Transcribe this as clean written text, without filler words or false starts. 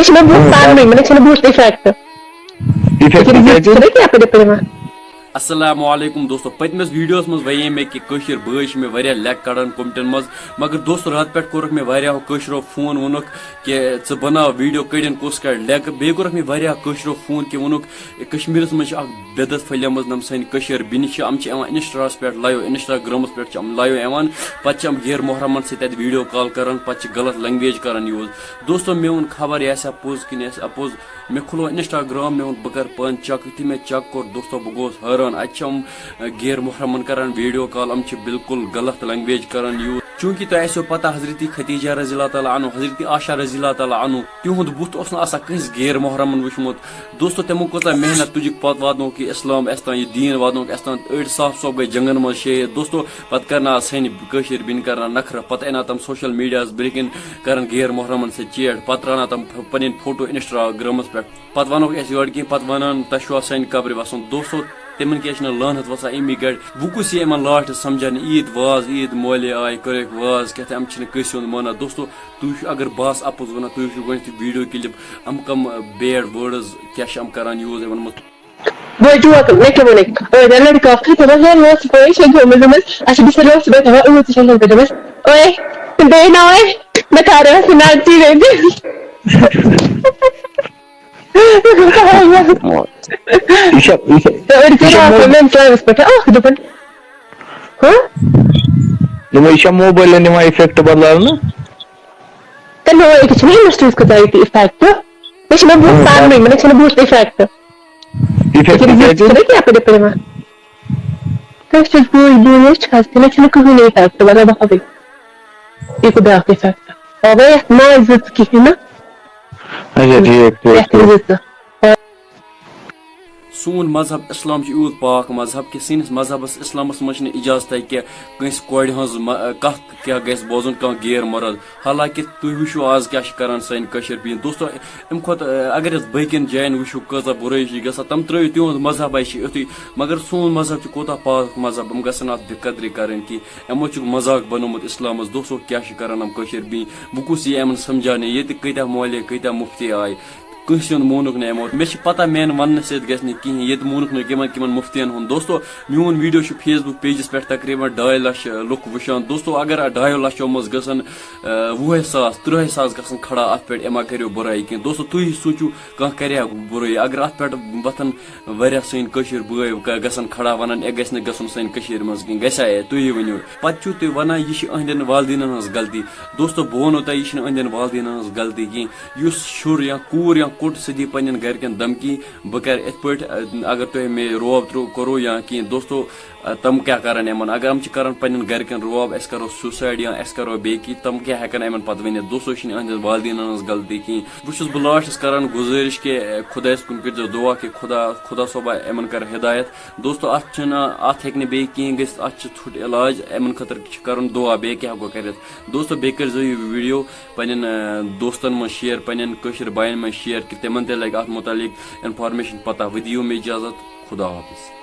Deixa-me botar, mas deixa-me botar effect. अस्सलामुअलैकुम दोस्तों पतमस videos मज वे मे कि बे मे वारिया लेक कड़ान कमेंटन मज मगर दोस्तों रात पे कोरक मे वारिया कशरो फोन वोनुक कि च बना वीडियो कड़न कुस कड़ लेक बे कोरक मे वारिया कशरो फोन कि वोनुक कश्मीरस मज बेदत फैलमज नम सन बिन अम इंस्टास पे लाइव इंस्टाग्रामस पे लाइव एवान पत गैर मोहरमन सत वीडियो कॉल करान पत गलत लैंग्वेज करान यूज दोस्तों मे वोन खबर यह अपोज कि अपोज मे खुलो इंस्टाग्राम मे वोन बह कर पान चक यु मे चक कोर दोस्तों बह गोस हैरान अम गैर मोहरमन करान वीडियो कॉल अम बिल्कुल गलत लैंग्वेज करान यूज चूंकि तुम आसो पता हजरती खदीजा रजी अल्लाह अनु हजरती आशा रजी अल्लाह अनु तिहुंद बुत कस गैर मोहरमन वुचमुत दोस्तों तमो कोता मेहनत तुजिक पत वादनो कि इस्लाम अस तान दीन वादनो अस तान अड़ साफ सौ गई जंगन मज शहीद दोस्तों पत करना सन बिन करना नखर पत अना तम सोशल मीडिया ब्रेकिन करान गैर मोहरमन से चेट पत राना तम पन फोटो इंस्टाग्रामस पे पत वनो योर कह पत वन तह सन कब्र वसन दोस्तों तमन क्या लानत वसा अमी गड़ वुकुस ये लाट समझान ईद वाज ईद मोल आय कर वाज क्या अम कस माना दोस्तों तुम अगर बास अपोज वन तुम गो वीडियो क्लिप अम कम बैड वर्ड्स क्या करान यूज वन मोबाइल इफेक्ट बदलान सोन मजहब इस्लाम यूत पाक मजहब कि सैनिस मजहबस इस्लामस मज इजाजत कि कंस कोड़ हज कथ क्या गस बोजन कह गैर मर्द हालांकि तुम वो आज क्या करान सन बीन दोस्तों अम खुद अगर बकन जायन वो कजा बुराई ग तम त्रो तिहद मजहब युथी मगर सोन मजहब कोता पाक मजहब हम गसन अत बेकदरी करें कि यमो मजाक बनोमुत इस्लामस दोस्तों क्या करान हम बीन वो कुस ये यमन समझाने ये कत्या मौलिया कत्या मुफ्ती आय कंस मोनुक न यमो मे पता मेन वन सह कहें ये मोनुक न मुफ्तियन हूं दोस्तों मोन वीडियो फेसबुक पेजस पे तकरीबन 2.5 लाख लुक वुचान दोस्तों अगर 2.5 लाखों मज गसन 20,000 30,000 गसन खड़ा अत पे एमा करो बुराई कह दोस्तों तुम सोचू कह कर बुराई अगर अत पे वतन वारिया सन बय गसन खड़ा वन ए गस गसन सन मज कह गसा तुम वनो पू तुम वन यह अहंदन वालदेन हज गलती दोस्तों बह वनो तुम यह अहंदन वालदेन हज गलती कह शुर या कूर या कुट सदी पन्न गरकन धमकी बह कर पे अगर तुम मे रोब करो या कह दोस्तों तम क्या करान यमन अगर हम करान पन्न गरकन रोब अस करो सुसाइड या अस करो बे तम क्या हेकन यमन पत वन दोस्तों अहंदिस वालदेन हज गलती कह बह लास्टस करान गुजारिश कि खुदास कुन कर दुआ कि खुदा सोबा यमन कर हिदायत दोस्तों अत हे बे कहें गि अत थुट इलाज यमन खतर कर दुआ बे क्या गो कर दोस्तों बे कर वीडियो पन्न दोस्तन मज शेयर पन्न बायन मज शेयर कि तिमन ते लगे अत मुतालिक इंफॉर्मेशन पता वो दियो मे इजाजत खुदा हाफिज।